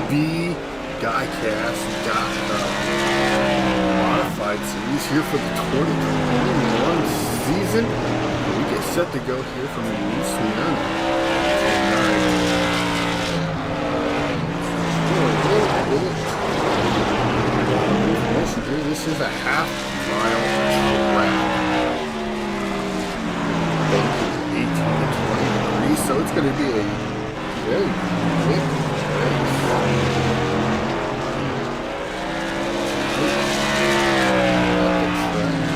B Diecast modified series here for the 2021 season. We get set to go here from New Smyrna tonight. This is a half-mile track. 18 to 20 degrees, so it's going to be a very quick race.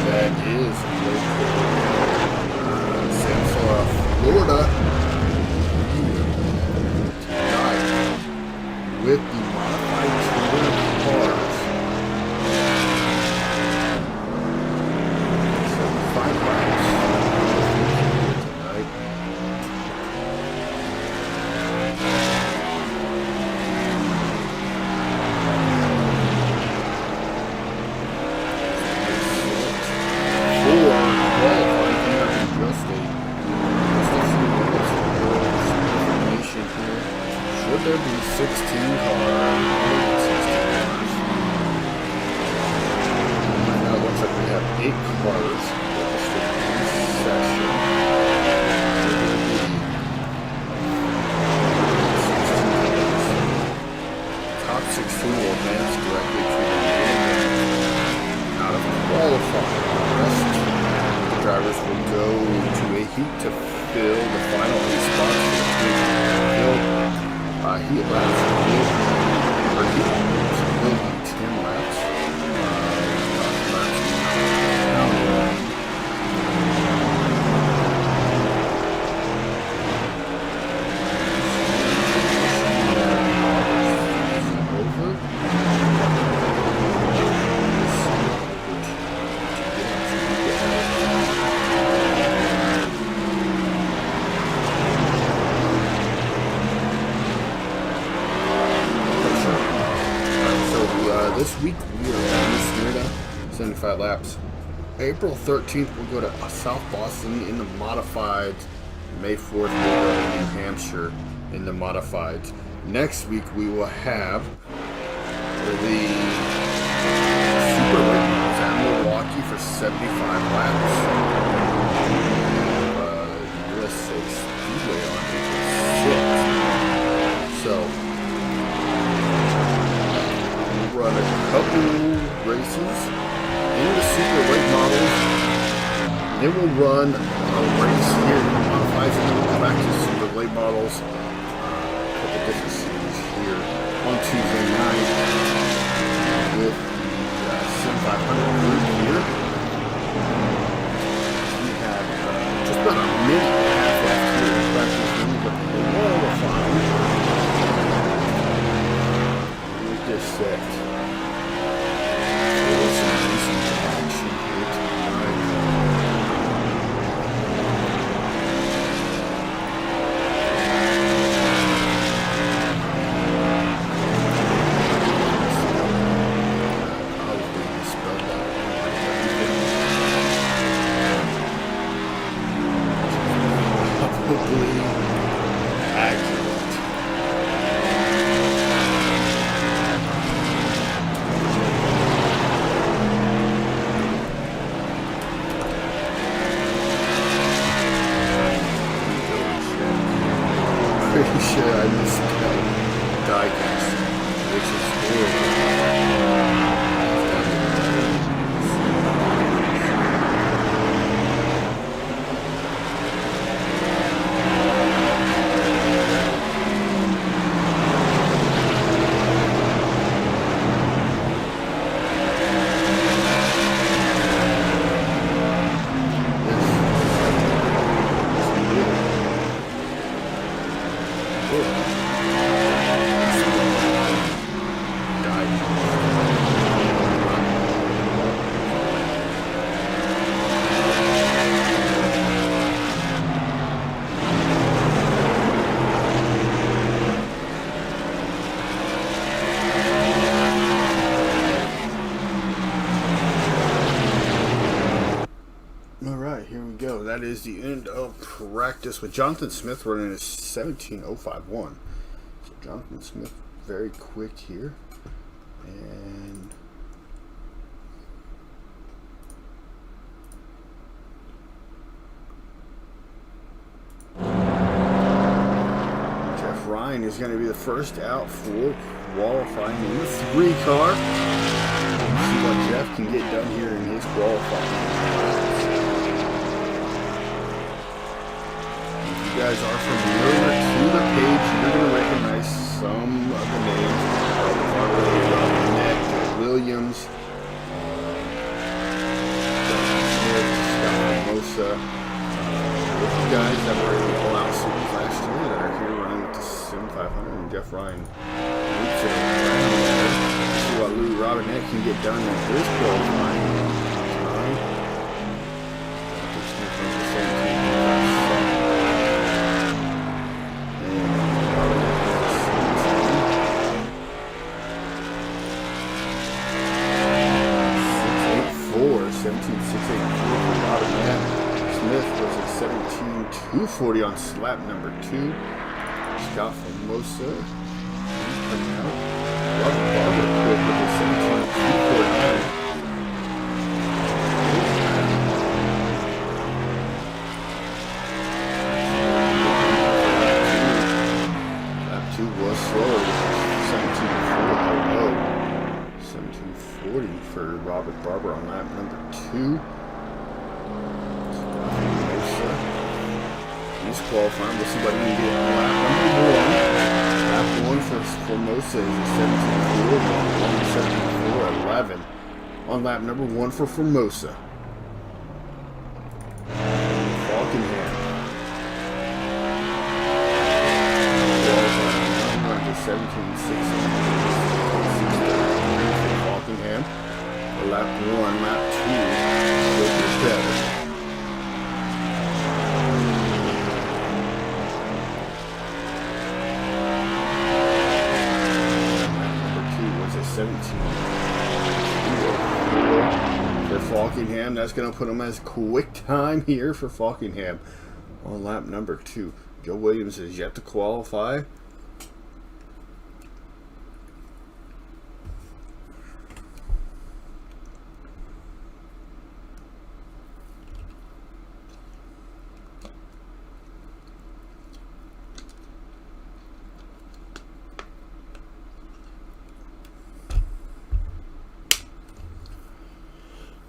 That is Central Florida tonight with the modified touring cars. So 5 laps tonight. Should there be 16 cars? Right now it looks like we have 8 cars registered in this session. Top 16 will advance directly to the end. Out of qualifying, the rest of the drivers will go to a heat to fill the final 8 spots for the field. Heat laps will be 10 laps. This week we are at Smyrna, 75 laps. April 13th we'll go to South Boston in the modifieds. May 4th we'll go to New Hampshire in the modifieds. Next week we will have the Super Late Models at Milwaukee for 75 laps. USA Speedway on April 6th. So run a couple races in the Super Late Models. Then we'll run a race here in the modifieds, and then we'll go back to Super Late Models. A couple different series here on Tuesday night with the Sim500 group here. We have just about a minute and a half left here in practice room, but the wall will find. We'll get set. Pretty sure I misspelled Dicast, which is horrible. That is the end of practice with Jonathan Smith running a 17.051. So Jonathan Smith very quick here. And Jeff Ryan is going to be the first out for qualifying in the 3 car. Let's see what Jeff can get done here in his qualifying. If you guys are familiar to the page, you're going to recognize some of the names. Williams, Mosa, with you guys that were in the all-out series last year that are here running with the Sim500, and Jeff Ryan loops it around there. See what Lou Robinette can get done in his qualifying time. Smith was a 17.240 on slap number 2. Scott Formosa, he's coming out. Robert Barber quick with a 17.249. Lap 2 was slow. 17.40 for Robert Barber on lap number 2. He's qualifying. We'll see what he can get on lap number 1. Lap 1 for Formosa is a 17.4, 17.411 on lap number 1 for Formosa. Falkenham. Qualifying to 17.6 for Falkenham. For lap 1, lap 2 will be better. For Falkenham, that's going to put him as quick time here for Falkenham on lap number 2. Joe Williams is yet to qualify.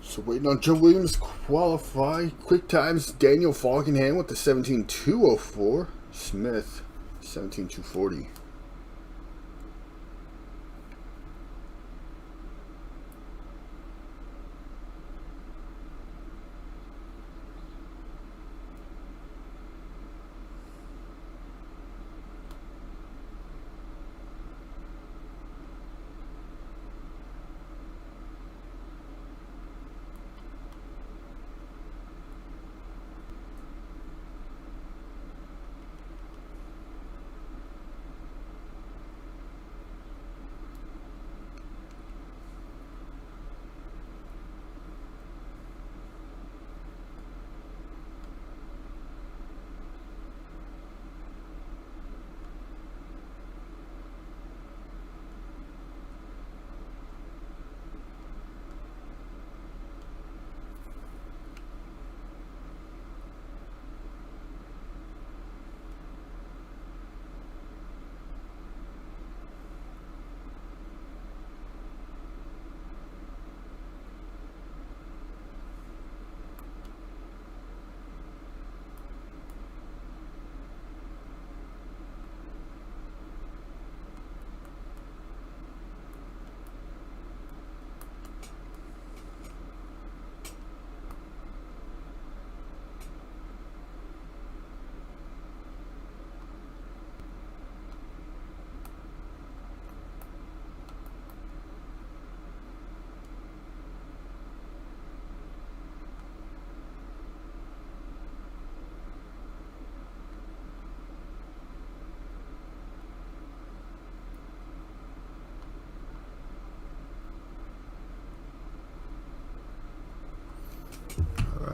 So waiting on Joe Williams to qualify. Quick times, Daniel Falkenham with the 17.204. Smith, 17.240.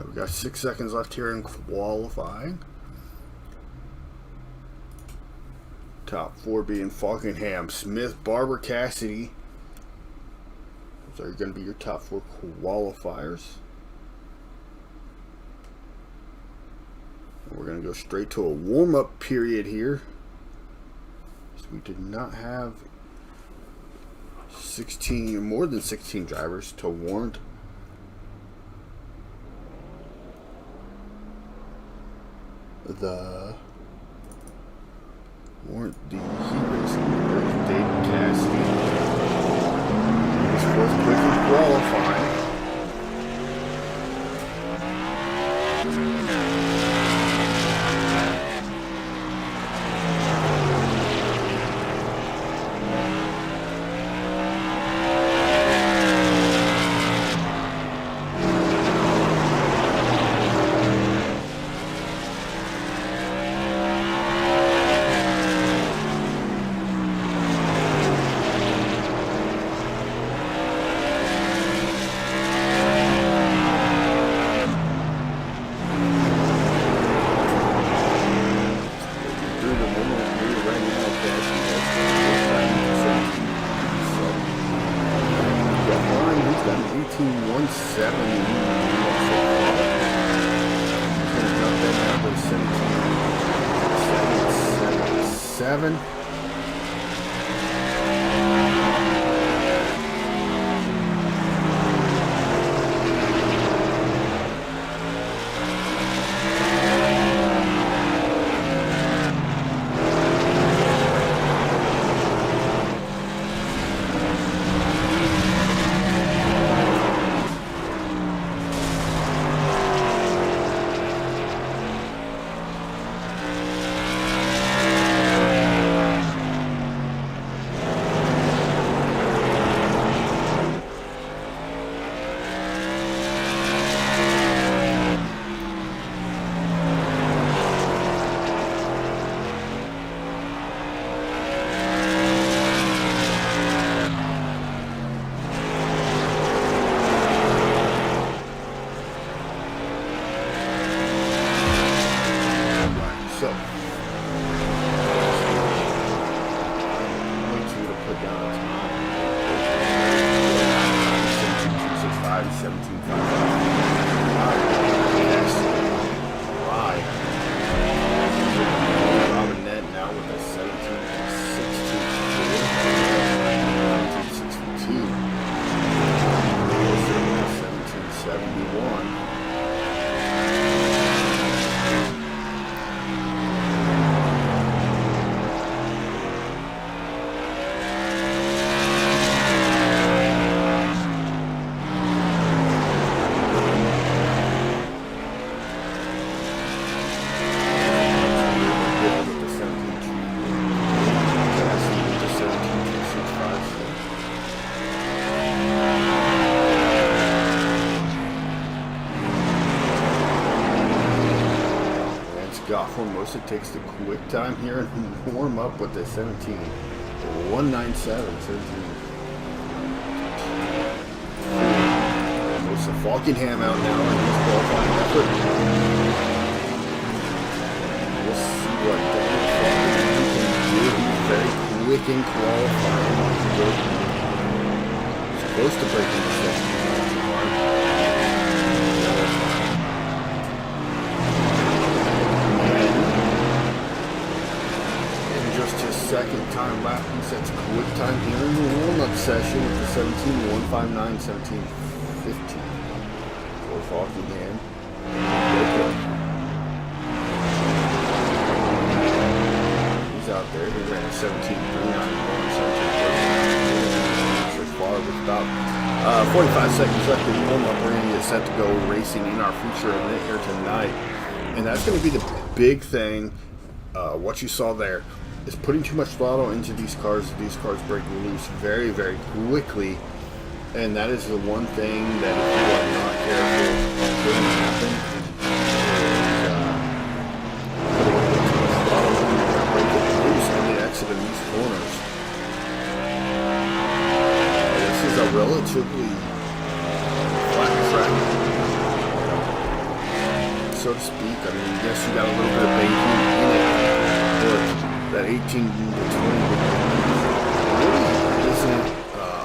We've got 6 seconds left here in qualifying. Top 4 being Falkenham, Smith, Barber, Cassidy. Those are going to be your top 4 qualifiers. We're going to go straight to a warm-up period here. So we did not have more than 16 drivers to warrant the heat racing. There's Dicast. This fourth quickly qualifying. Seven. Foremost, it takes the quick time here and warm up with the 17.197. Most of Falkenham out now in his qualifying effort. We'll see what Daniel Falkenham can do. He's very quick in qualifying. He's close to breaking the second. Second time lap, he sets quick time here in the warm-up session with the 17.159, 17.15 for Falkenham. He's out there. He ran a 17.391, 17.30. So far, with about 45 seconds left in the warm-up, we're going to get set to go racing in our feature event here tonight, and that's going to be the big thing. What you saw there is putting too much throttle into these cars. These cars break loose very, very quickly, and that is the one thing that if you are not careful, is going to happen. Break it loose on the exit of these corners. This is a relatively flat track, so to speak. I mean, yes, you got a little bit of banking in it, but that 18 to 20 really isn't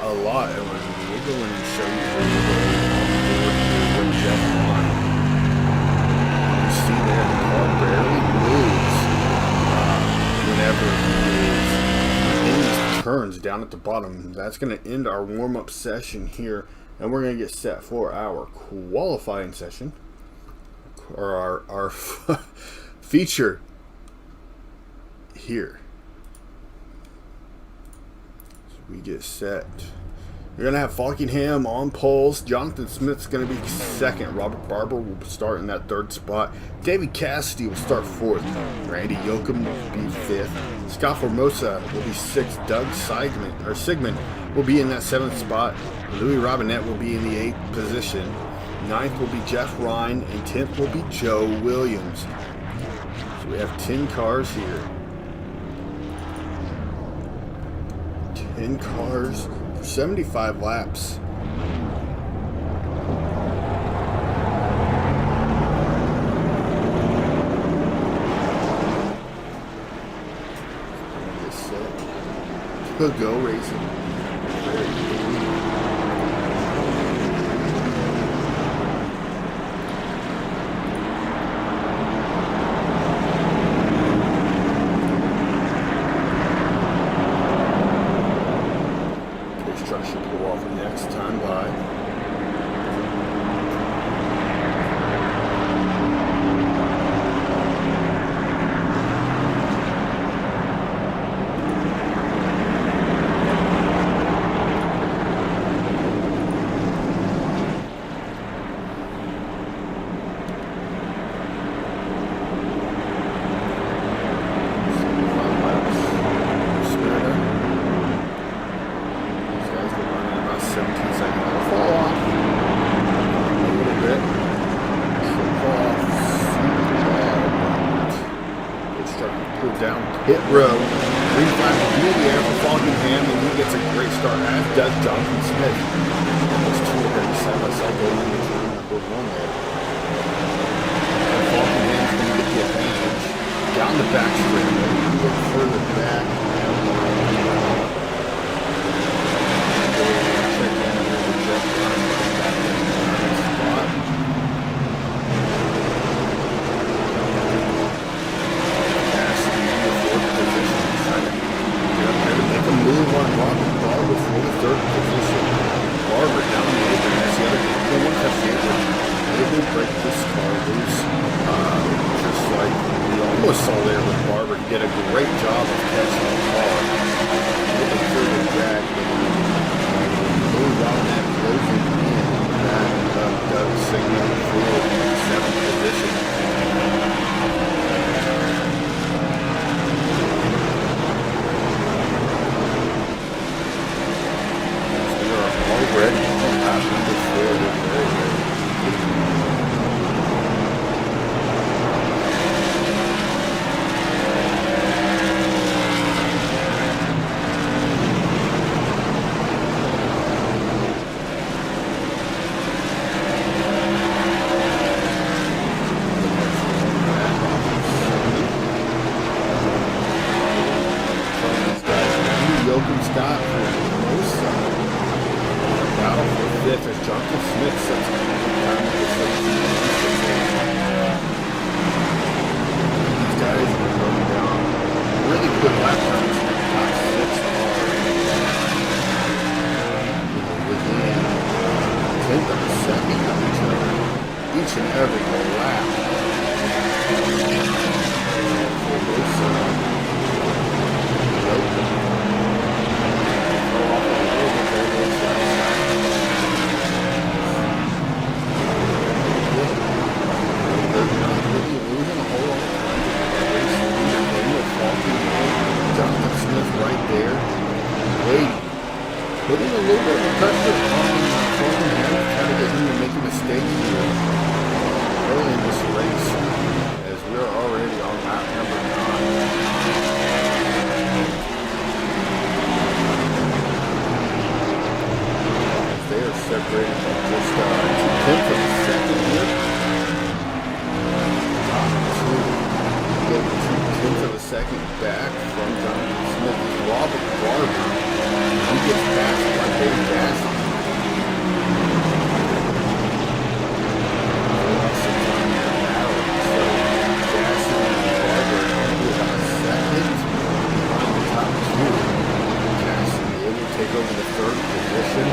a lot. And we'll go in and show you where you go on board here with Jeff on. You see there the car barely moves whenever he is in these turns down at the bottom. That's going to end our warm-up session here, and we're going to get set for our qualifying session, or our feature here. So we get set. You're going to have Falkingham on poles. Jonathan Smith's going to be second. Robert Barber will start in that third spot. David Cassidy will start fourth. Randy Yoakum will be fifth. Scott Formosa will be sixth. Doug Sigmund will be in that seventh spot. Louis Robinette will be in the eighth position. Ninth will be Jeff Ryan, and 10th will be Joe Williams. So we have 10 cars here. 10 cars for 75 laps. Get set. Go racing. Very good. Should pull off next time by. Down pit road, green flag in the air for Falkingham, and he gets a great start, as does Jonathan Smith. Those two are going to be side by side going into turn number one there. And Falkingham's going to get the advantage down the back straight, a little further back. Check in here with Jeff Ryan back in the spot. Move on Robert Barber for the third position. Barber down the open. That's the other thing. No one has favorite. They will break this car loose. Just like we almost saw there with Barber to get a great job of catching the car. With a further drag. Move on that closing in. That Doug Sigmund for the seventh position. Already happened before the Yoakum Scott battle for fifth as Jonathan Smith sets up these guys are going down really quick lap times. Top six are within a tenth of a second of each and every lap. For both Jonathan Smith right there, waiting, putting a little bit of pressure on Falkingham, trying to get him to make a mistake here early in this race, as we're already on lap number 9. They are separated by just 2/10 of a second here. Top two, get 2/10 of a second back from take over the third position.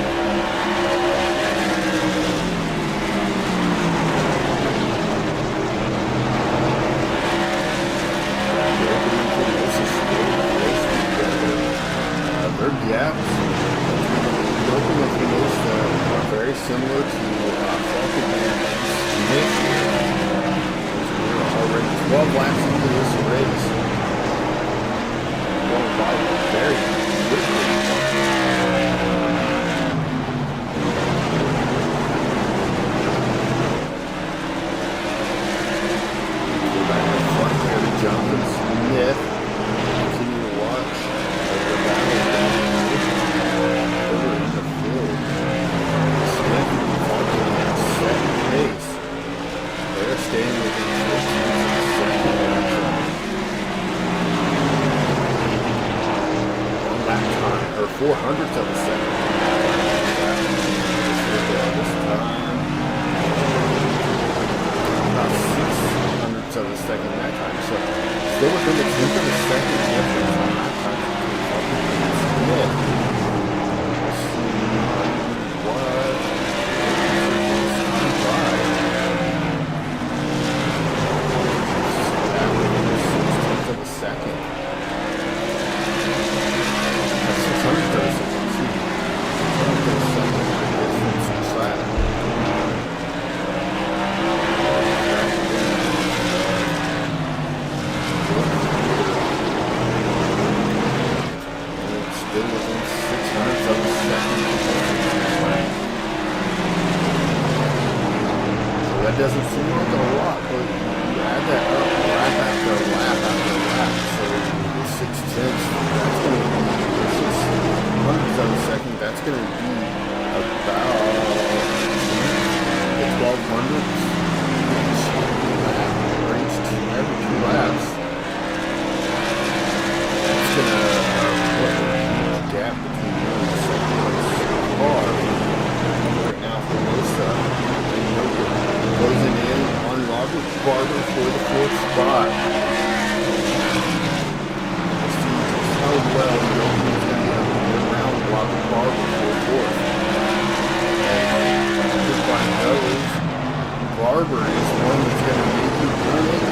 Their gaps broken with the most are very similar to Falcon and Smith. We're already 12 laps into this race. Going by very quickly. Go back to the front there to Jonathan Smith. Continue to watch the battle down over in the field. Smith following at second pace. They're staying within 15 seconds. One lap time, or 400th of a second. This time, about 600ths of a second that time. So still within the 10th of a second difference on that time. Smith. Let's see what of a second. That's 600th of a second. 600th of a second. Difference track. Still within 600ths of a second. So that doesn't seem like a lot, but you add that up lap after lap after lap. So the 6/10ths, that's going to be 600ths of a second. That's going to be about the 1200ths each lap, or each every 2 laps. That's going to put a huge gap between you and the second place car. Right now, Formosa closing in on Robert Barber for the 4th spot. Let's see just how well Joki's going to be able to get around Robert Barber for 4th. And everybody knows Barber is one that's going to make you run it.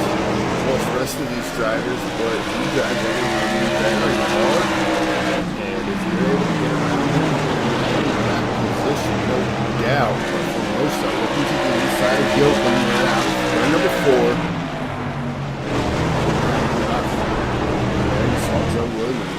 Plus the rest of these drivers, but he drives everything very hard. And if you're able to get around him, you're in that position, no doubt. But Formosa looking to the inside of Gilpin, they're out. Turn number 4. There you saw Joe Williams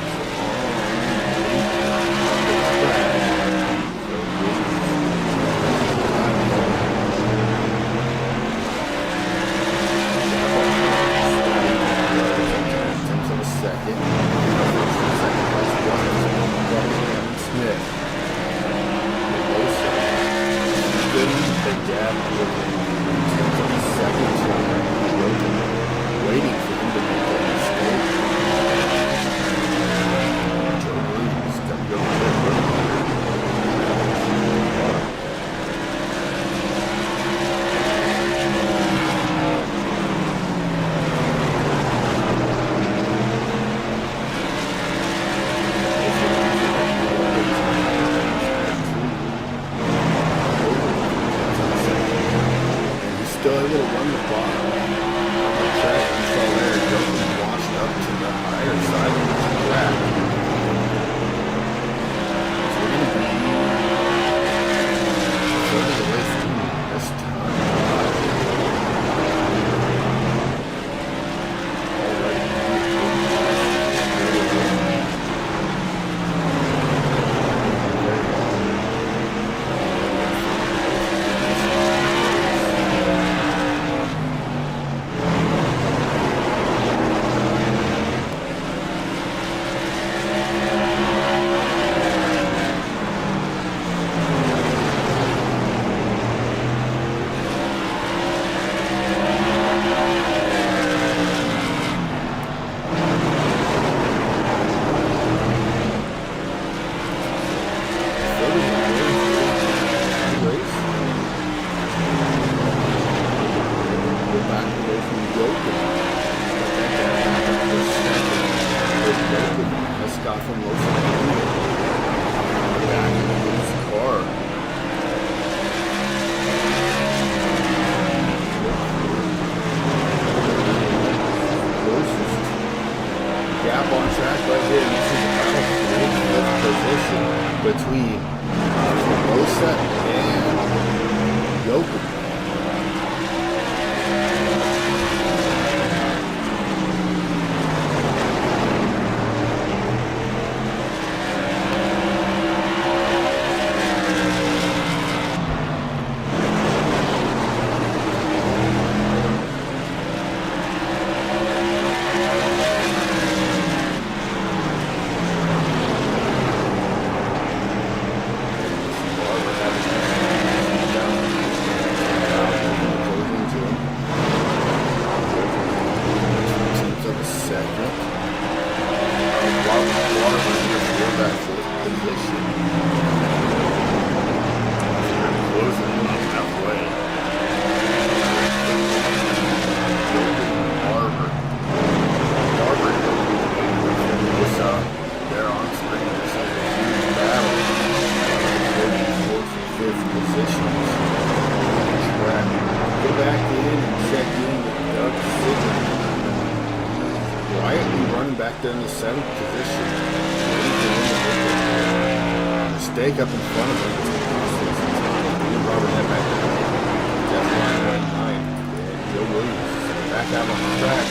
Smith. The gap within 10th of a second waiting for him to make that mistake. Joe Williams got to go for still able to run the clock on the track. You saw there, Jokic washed up to the higher side of the track. So we're going to be further away from this time. between Formosa and Yokohama. They're in the 7th position. Mistake up in front of him. Robert head back there. Jeff Ryan went 9. And Joe Williams back out on the track.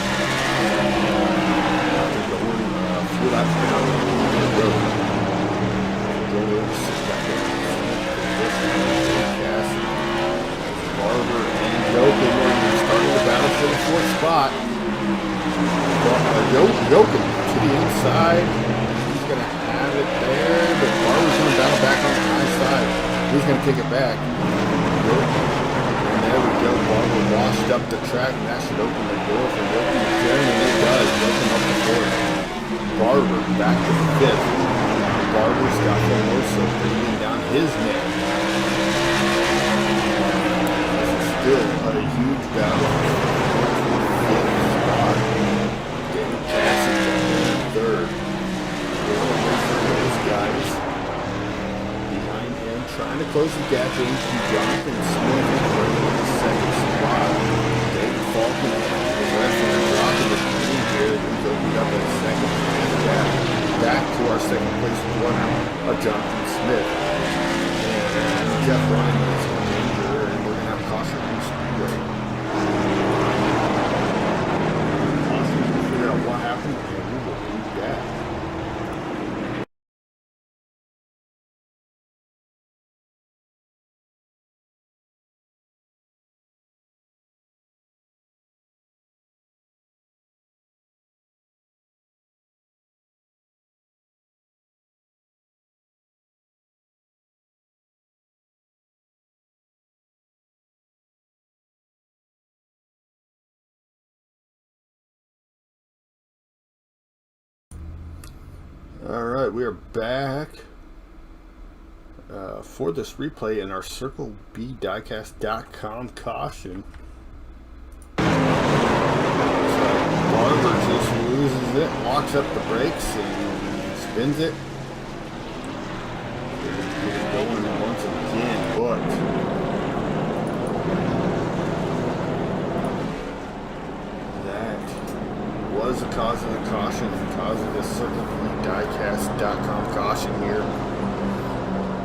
Going a few laps down the road. Joe Williams sits back there. Dicast, Barber, and Jochen starting the battle for the 4th spot. Jochen to the inside. He's going to have it there, but Barber's going to battle back on the high side. He's going to kick it back. And there we go. Barber washed up the track, and that should open the door for Jochen to carry, and it does. Jochen up the 4th. Barber back to 5th. Barber's got Formosa breathing down his neck. This is still a huge battle. 3rd. Those guys behind him trying to close the gap into Jonathan Smith in the 2nd spot. David Falcon is wrestling and dropping the green here. He's opened up a 2nd place gap. Back to our 2nd place runner of Jonathan Smith. And Jeff Ryan is in danger, and we're going to have caution in the speedway. Caution to figure out what happened. Alright, we are back for this replay in our CircleBDiecast.com caution. Barber just loses it, locks up the brakes, and spins it. Get it going once again, but was the cause of the caution, the cause of this CircleBDiecast.com caution here.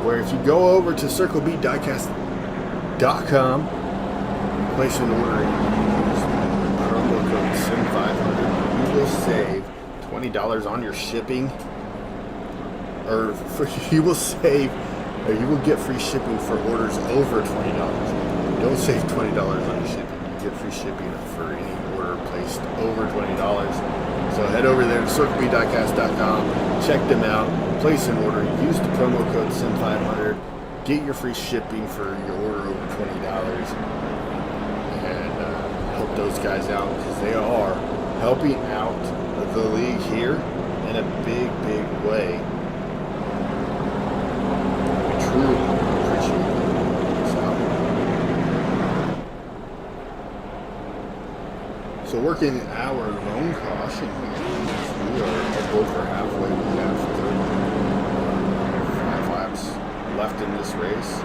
Where if you go over to CircleBDiecast.com, place an order and use promo code Sim500, you will save $20 on your shipping. Or you will get free shipping for orders over $20. Don't save $20 on your shipping. You get free shipping for any order placed over $20. So head over there to CircleBDiecast.com, check them out, place an order, use the promo code Sim500, get your free shipping for your order over $20, and help those guys out because they are helping out the league here in a big, big way. We truly appreciate this out. So working our own caution here, we are over halfway. We have 5 laps left in this race.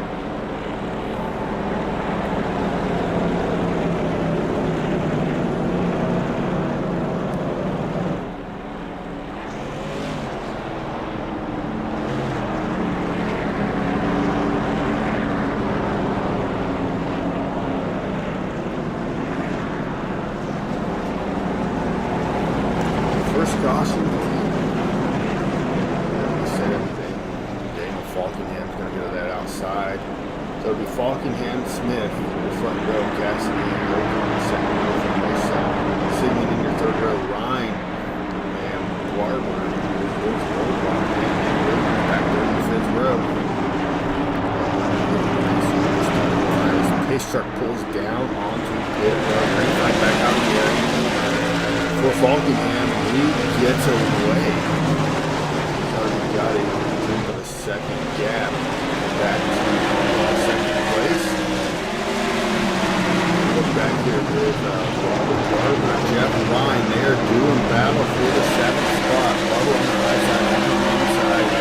Falkingham's going to go that outside. So it'll be Falkingham, Smith, the front row, Cassidy, and Logan, the second row from this side. Sigmund in your third row, Ryan, and Barber, back there in the fifth row. Pace truck pulls down onto pit row, brings right back out here for Falkingham. He gets away. He's already got a drink of a second gap back to second place. Look back here with Robert Barber, Jeff Ryan. They are doing battle for the seventh spot. Barber on the right side, on the inside.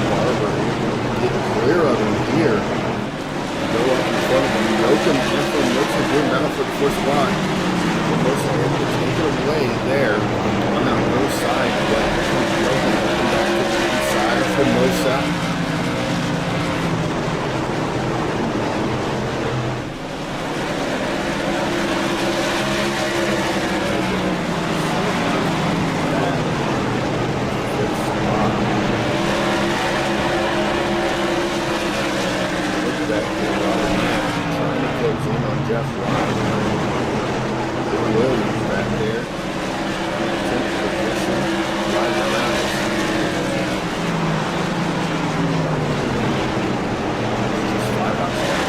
Barber get clear of him here. Go up in front of him. Yoakum and Wilson doing battle for the fourth spot. Wilson able to take it away there on that low side. But Yoakum back to the inside for Mosa. Jeff Ryan. Bill Williams back there. In 10th position. Right around us. Just 5 out there.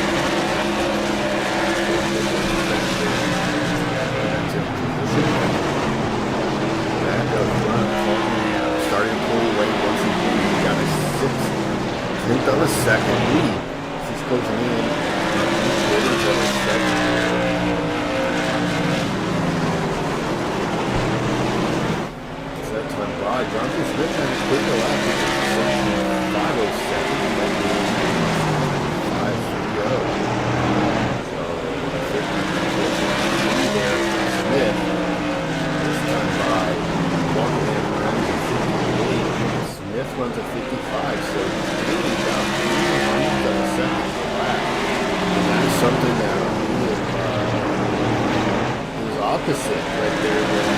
Back up front. Starting to pull away once again. We got a 6/10 of a second lead. She's closing in. That time by Jonathan Smith and his quick lap 5:07. 5:30. So there Smith this time by walking in runs at 58. Smith runs at 55, so really down 300 of a second per lap. And that is something that is opposite right there with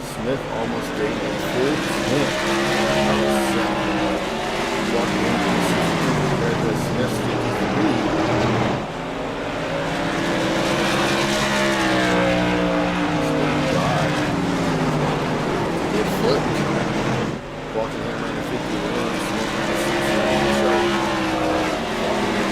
Smith almost gained a full 10. Walking into the 62 compared to Smith's 53. Get flipped. Walkingham ran a 51, Smith ran a 69, so Walkingham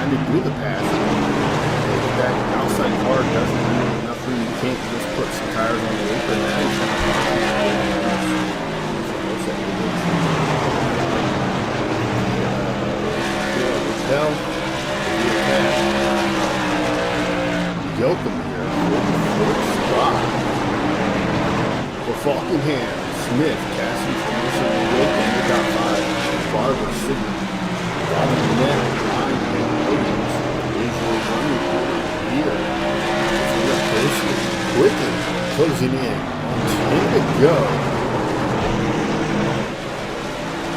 trying to do the pass. That outside hard doesn't mean nothing. You can't just put some tires on the apron. Yoakum here. Fourth spot. For Falkenham, Smith, Cassie, Formosa, Yoakum, they got 5. Barber, Sydney, Robin, Net, Ryan, and Williams. Visual running here. Quickly closing in. 10 to go.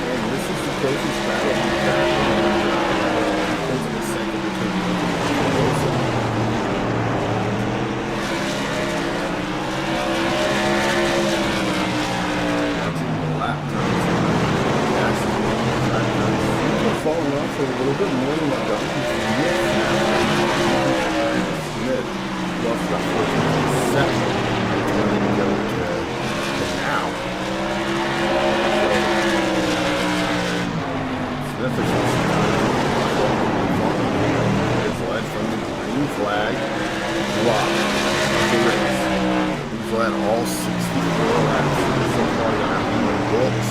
And this is the closest battle we've had. Into the second between Formosa. Falling off a little bit more than what Duncan's Smith. Well, got 14 second. It's going to go to now. Smith is led from the green flag. Block. The race. He's led all 64 laps so far now in the books.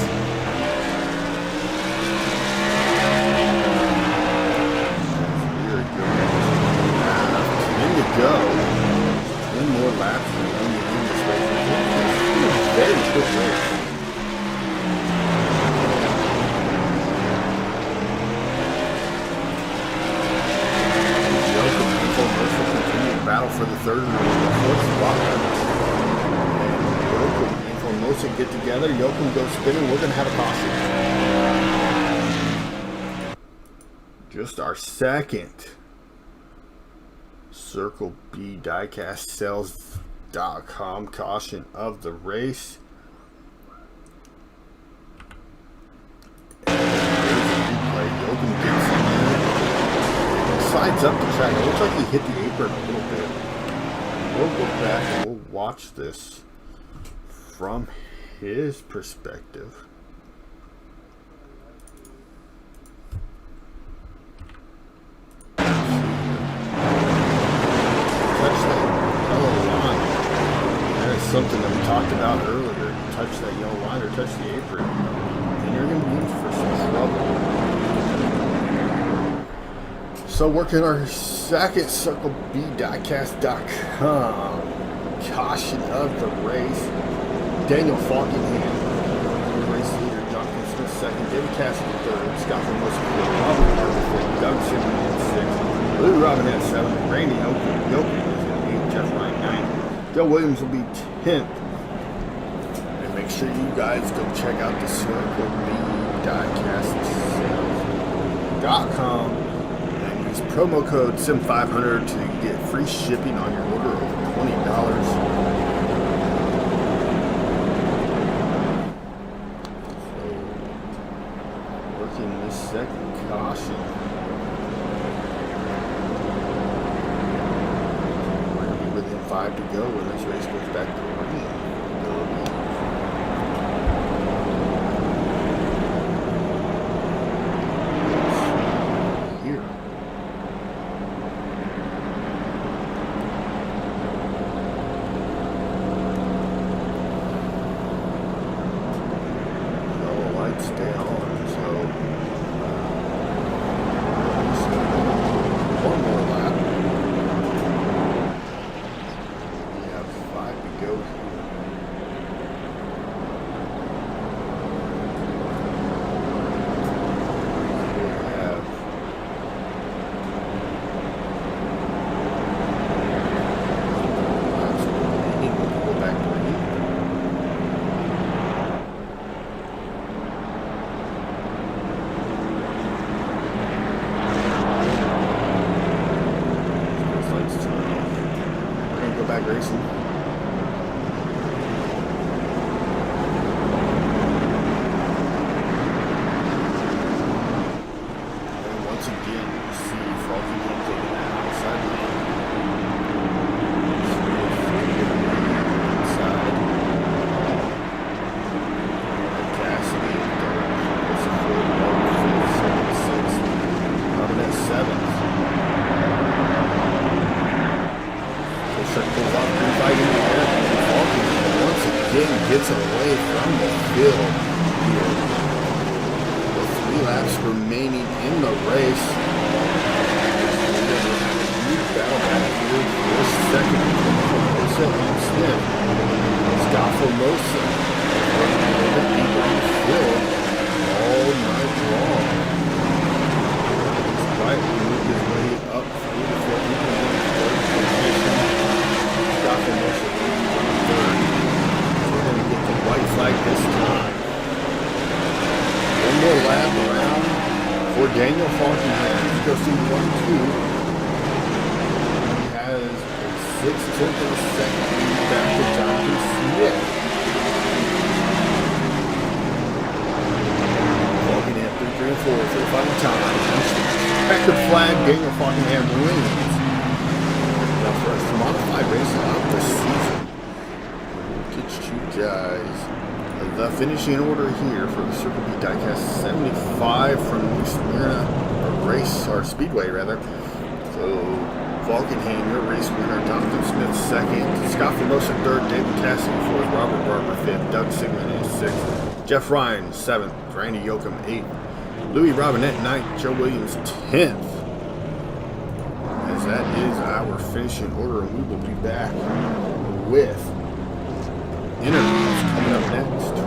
Go. 10 more laps and then you end this race. It's a very quick race. Yoakum and Formosa continue to battle for the third and fourth spot. Yoakum and Formosa get together. Yoakum goes spinning. We're going to have a caution. Just our second Circle B Diecast Sales.com caution of the race. And there's a replay. Yoakum gets in. Slides up the track. It looks like he hit the apron a little bit. We'll go back and we'll watch this from his perspective. Something that we talked about earlier. You touch that yellow line or touch the apron, and you're going to be in for some trouble. So working our second Circle B Diecast.com caution of the race. Daniel Falkenham, race leader. Jonathan Smith second. David Cassidy third. Scott Formosa fourth. Robert Harper fourth. Doug Simmons in sixth. Lou Robin at seventh. Randy Yoakum is in eighth. Jeff Ryan ninth. Joe Williams will be 10th. And make sure you guys go check out the Circle B Diecast.com and use promo code Sim500 to get free shipping on your order over $20. So, working this second caution. Within 5 to go when this race goes back to the ring. Here. Yellow lights stay on, so one more lap. Back racing. And once again, you see Falkenham taking that outside lane. Inside. Cassidy in third. Robin at seventh. gets away from the field here. With 3 laps remaining in the race. Huge battle back here for second. Formosa and Smith. Scott Formosa running people in the field all night long. Despite moving his way up through the field, he was in third position. Scott Formosa in third. So we're going to get the white flag this time. One more lap around for Daniel Falkenham. He goes through 1-2. He has a 6/10 of a second lead back to Jonathan Smith. Falkenham 3, 3, and 4 for the final time. Checkered flag, Daniel Falkenham wins. The first modified race of the season. Look at you guys. The finishing order here for the Circle B Dicast 75 from New Smyrna, or Speedway rather. So Falkenham, your race winner, Jonathan Smith second, Scott Formosa third, David Cassidy fourth, Robert Barber fifth, Doug Sigmund is sixth, Jeff Ryan seventh, Randy Yoakum eighth, Louis Robinette ninth, Joe Williams 10th. As that is our finishing order, and we will be back with interviews coming up next.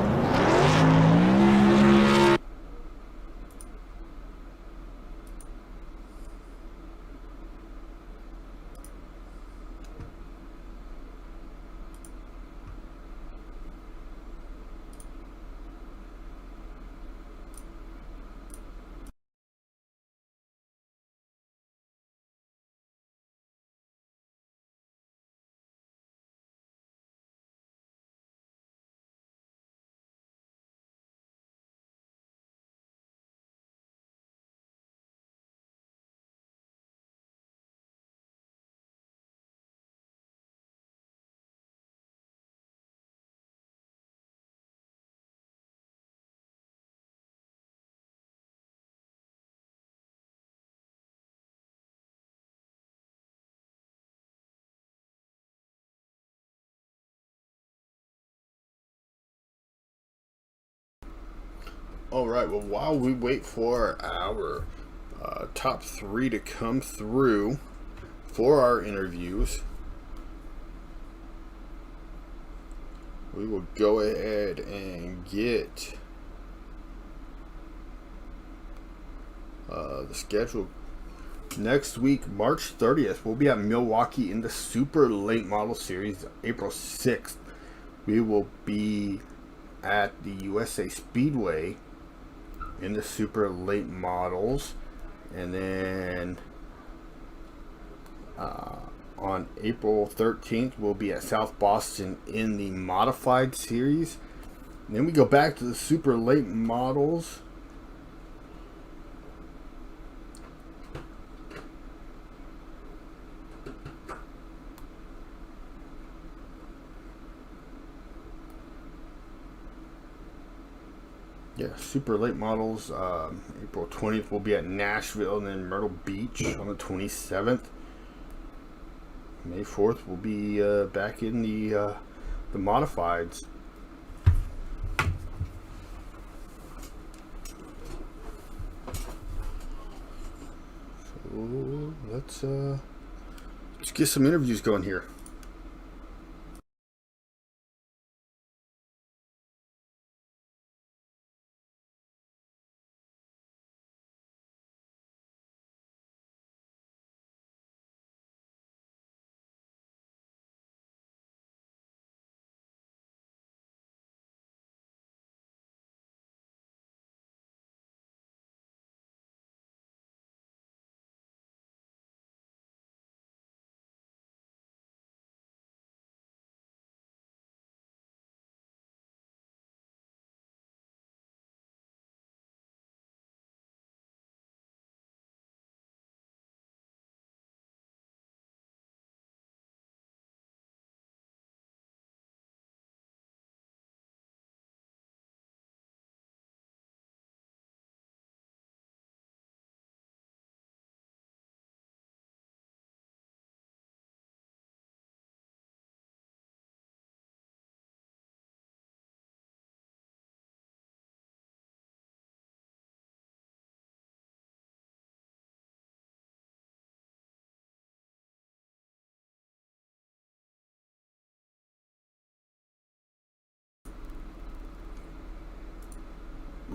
Alright, well, while we wait for our top 3 to come through for our interviews, we will go ahead and get the schedule. Next week, March 30th, we'll be at Milwaukee in the Super Late Model Series. April 6th, we will be at the USA Speedway in the Super Late Models. And then on April 13th, we'll be at South Boston in the Modified Series. And then we go back to the Super Late Models. Yeah, Super Late Models. April 20th, we'll be at Nashville and then Myrtle Beach on the 27th. May 4th, we'll be back in the Modifieds. So let's get some interviews going here.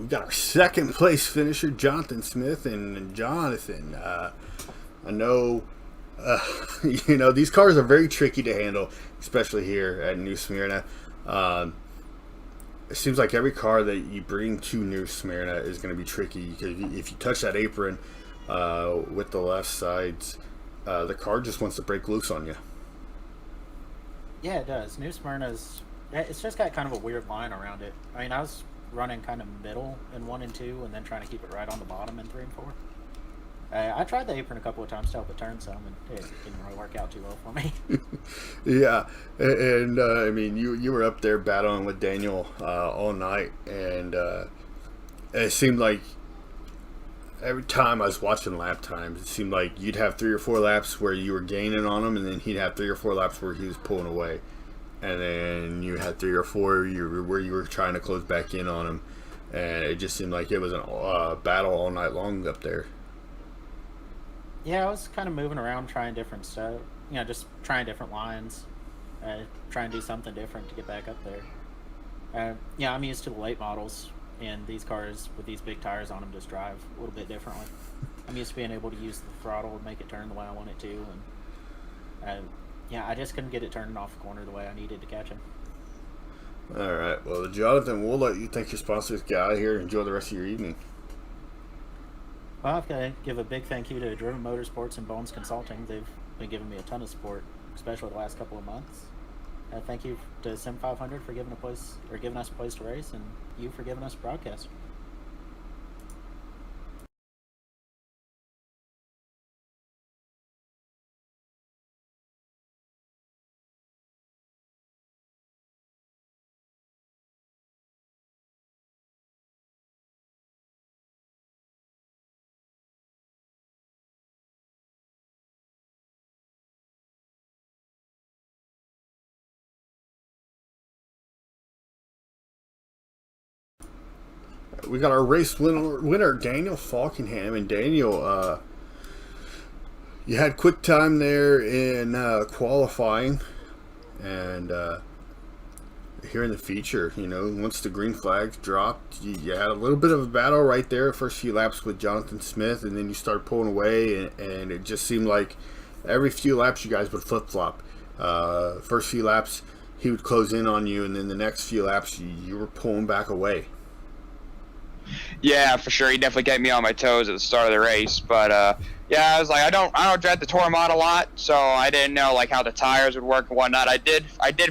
we got our second place finisher, Jonathan Smith and Jonathan. I know, these cars are very tricky to handle, especially here at New Smyrna. It seems like every car that you bring to New Smyrna is going to be tricky, because if you touch that apron with the left sides, the car just wants to break loose on you. Yeah, it does. New Smyrna's, it's just got kind of a weird line around it. I mean, I was running kind of middle in 1 and 2, and then trying to keep it right on the bottom in 3 and 4. I tried the apron a couple of times to help it turn some, and it didn't really work out too well for me. Yeah, and I mean, you were up there battling with Daniel all night, and it seemed like every time I was watching lap times, it seemed like you'd have 3 or 4 laps where you were gaining on him, and then he'd have 3 or 4 laps where he was pulling away, and then you had 3 or 4 where you were trying to close back in on him, and it just seemed like it was a battle all night long up there. Yeah, I was kind of moving around, trying different stuff. Just trying different lines, trying to do something different to get back up there. I'm used to the late models, and these cars with these big tires on them just drive a little bit differently. I'm used to being able to use the throttle and make it turn the way I want it to, and I just couldn't get it turning off the corner the way I needed to catch him. All right, well, Jonathan, we'll let you thank your sponsors, get out of here, and enjoy the rest of your evening. Well, I've got to give a big thank you to Driven Motorsports and Bones Consulting. They've been giving me a ton of support, especially the last couple of months. Thank you to Sim500 for giving us a place to race, and you for giving us a broadcast. We got our race winner Daniel Falkenham, and Daniel, you had quick time there in qualifying, and here in the feature, once the green flags dropped, you had a little bit of a battle right there, first few laps with Jonathan Smith, and then you started pulling away, and it just seemed like every few laps you guys would flip-flop. First few laps he would close in on you, and then the next few laps you were pulling back away. Yeah, for sure. He definitely kept me on my toes at the start of the race. But I was like, I don't drive the Tour mod a lot, so I didn't know like how the tires would work and whatnot. I did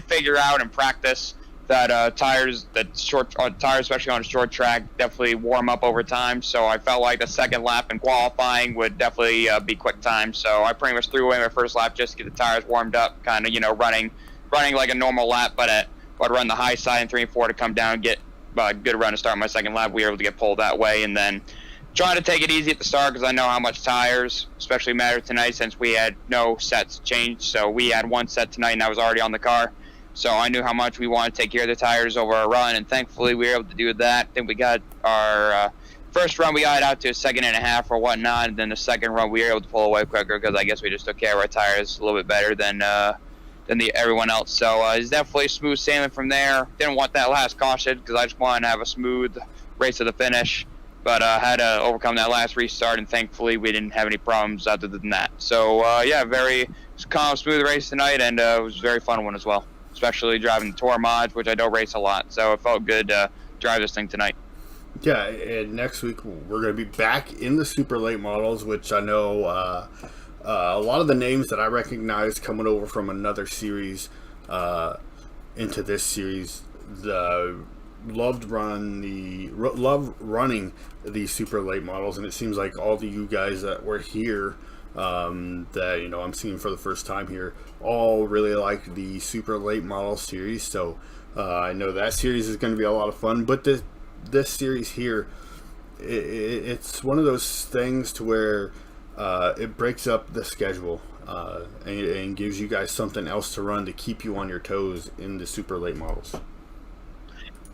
figure out in practice that tires, especially on a short track, definitely warm up over time. So I felt like the second lap in qualifying would definitely be quick time. So I pretty much threw away my first lap just to get the tires warmed up, kind of running like a normal lap, but I'd run the high side in 3 and 4 to come down and get good run to start my second lap. We were able to get pulled that way, and then trying to take it easy at the start because I know how much tires especially matter tonight since we had no sets changed. So we had 1 set tonight, and I was already on the car. So I knew how much we wanted to take care of the tires over our run, and thankfully we were able to do that. I think we got our first run, we got out to a 2.5 or whatnot, and then the second run we were able to pull away quicker because I guess we just took care of our tires a little bit better than everyone else. So it's definitely smooth sailing from there. Didn't want that last caution because I just wanted to have a smooth race to the finish, but had to overcome that last restart, and thankfully we didn't have any problems other than that. So very calm, smooth race tonight, and it was a very fun one as well, especially driving the Tour mods, which I don't race a lot, so it felt good to drive this thing tonight. Yeah, and next week we're going to be back in the super late models, which I know a lot of the names that I recognize coming over from another series into this series loved running the super late models, and it seems like all of you guys that were here that I'm seeing for the first time here all really like the super late model series. So I know that series is going to be a lot of fun, but this series here, it's one of those things to where it breaks up the schedule and gives you guys something else to run to keep you on your toes in the super late models.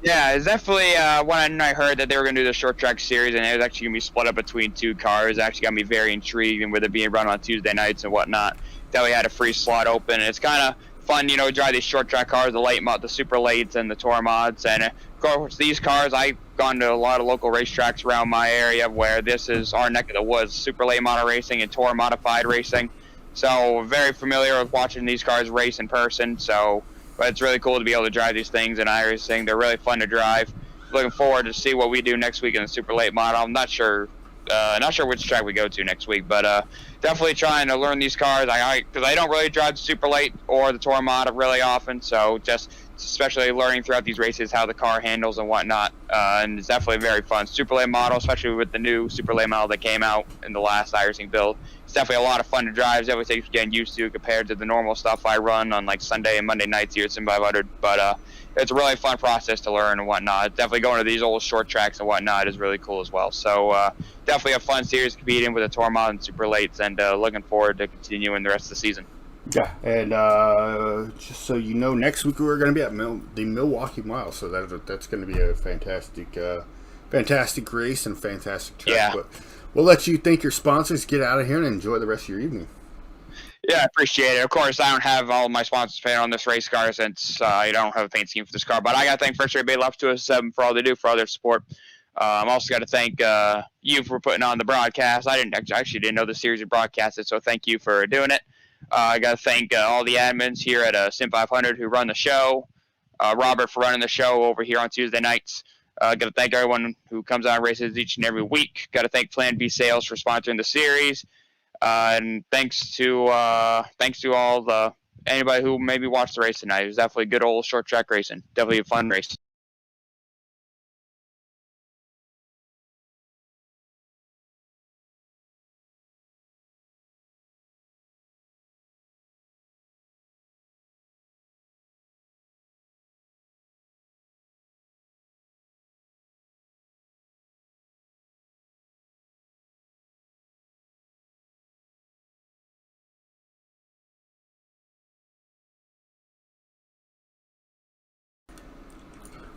Yeah, it's definitely when I heard that they were going to do the short track series and it was actually going to be split up between 2 cars, it actually got me very intrigued, and with it being run on Tuesday nights and whatnot, that we had a free slot open. And it's kind of fun, drive these short track cars, the super lates and the Tour mods. And of course, these cars, I gone to a lot of local racetracks around my area where this is our neck of the woods, super late model racing and tour modified racing. So very familiar with watching these cars race in person. So, but it's really cool to be able to drive these things in iRacing. They're really fun to drive. Looking forward to see what we do next week in the super late model. I'm not sure which track we go to next week, but definitely trying to learn these cars. Because I don't really drive the super late or the tour mod really often, so just especially learning throughout these races how the car handles and whatnot. And it's definitely very fun. Super late model, especially with the new super late model that came out in the last iRacing build. It's definitely a lot of fun to drive. It's definitely takes getting used to compared to the normal stuff I run on like Sunday and Monday nights here at Sim500. But it's a really fun process to learn and whatnot. Definitely going to these old short tracks and whatnot is really cool as well. So definitely a fun series competing with the tour mod and super lates, and looking forward to continuing the rest of the season. Yeah, and just so you know, next week we're going to be at the Milwaukee Mile, so that's going to be a fantastic race and fantastic track. Yeah. But we'll let you thank your sponsors, get out of here, and enjoy the rest of your evening. Yeah, I appreciate it. Of course, I don't have all my sponsors paid on this race car since I don't have a paint scheme for this car, but I got to thank First Rate Bay Left 207 for all they do, for all their support. I'm also got to thank you for putting on the broadcast. I actually didn't know the series was broadcasted, so thank you for doing it. I got to thank all the admins here at Sim500 who run the show. Robert for running the show over here on Tuesday nights. Got to thank everyone who comes out and races each and every week. Got to thank Plan B Sales for sponsoring the series. And thanks to all anybody who maybe watched the race tonight. It was definitely good old short track racing. Definitely a fun race.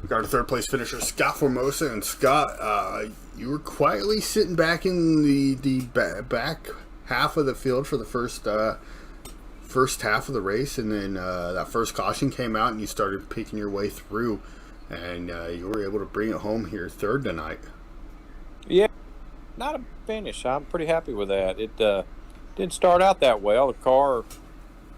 We got our third place finisher, Scott Formosa. And Scott, you were quietly sitting back in the back half of the field for the first half of the race, and then that first caution came out, and you started picking your way through, and you were able to bring it home here third tonight. Yeah, not a finish. I'm pretty happy with that. It didn't start out that well. The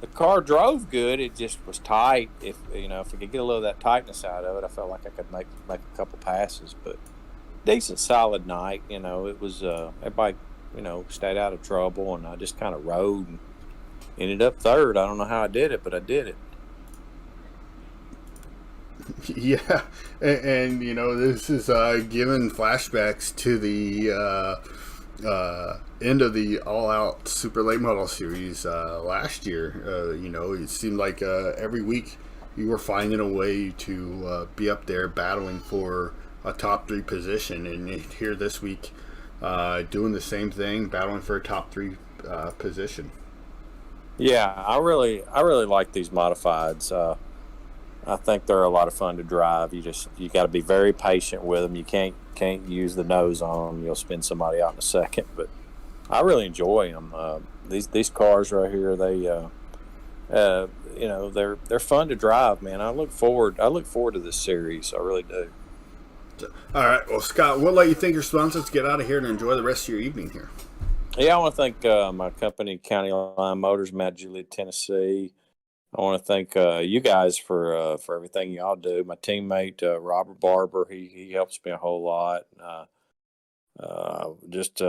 car drove good. It just was tight. If we could get a little of that tightness out of it, I felt like I could make a couple passes. But decent, solid night. It was everybody stayed out of trouble, and I just kind of rode and ended up third. I don't know how I did it, but I did it. Yeah, and this is giving flashbacks to the end of the all-out super late model series last year. It seemed like every week you were finding a way to be up there battling for a top 3 position, and here this week doing the same thing, battling for a top 3 position. Yeah, I really like these modifieds. I think they're a lot of fun to drive. You got to be very patient with them. You can't use the nose on them. You'll spin somebody out in a second. But I really enjoy them. These cars right here, they're fun to drive, man. I look forward to this series. I really do. All right, well, Scott, we'll let you thank your sponsors, get out of here, and enjoy the rest of your evening here. Yeah, I want to thank my company, County Line Motors, Mount Juliet, Tennessee. I want to thank you guys for everything y'all do. My teammate, Robert Barber, he helps me a whole lot. Just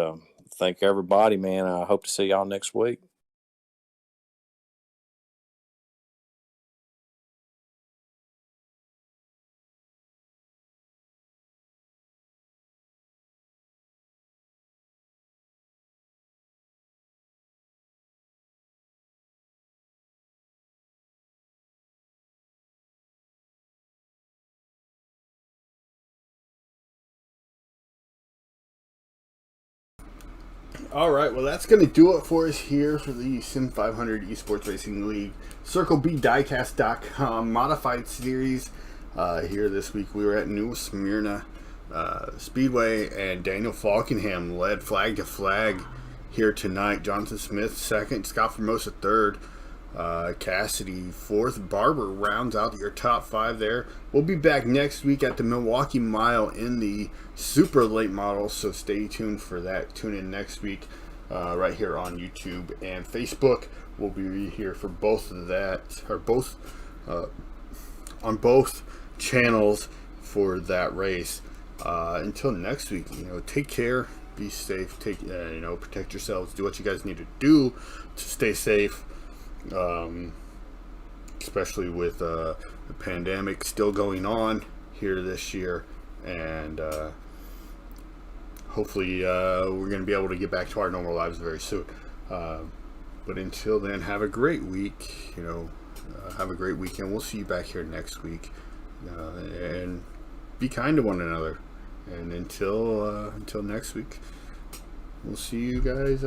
thank everybody, man. I hope to see y'all next week. All right, well, that's going to do it for us here for the Sim500 Esports Racing League Circle B Dicast.com modified series. Here this week we were at New Smyrna Speedway, and Daniel Falkenham led flag to flag here tonight. Jonathan Smith second, Scott Formosa third. Cassidy 4th. Barber rounds out your top 5 there. We'll be back next week at the Milwaukee Mile in the super late model, so stay tuned for that. Tune in next week right here on YouTube and Facebook. We'll be here for both of that, or both on both channels for that race. Until next week, take care, be safe, protect yourselves, do what you guys need to do to stay safe, especially with the pandemic still going on here this year, and hopefully we're going to be able to get back to our normal lives very soon. But until then, have a great week, have a great weekend. We'll see you back here next week, and be kind to one another. And until next week, we'll see you guys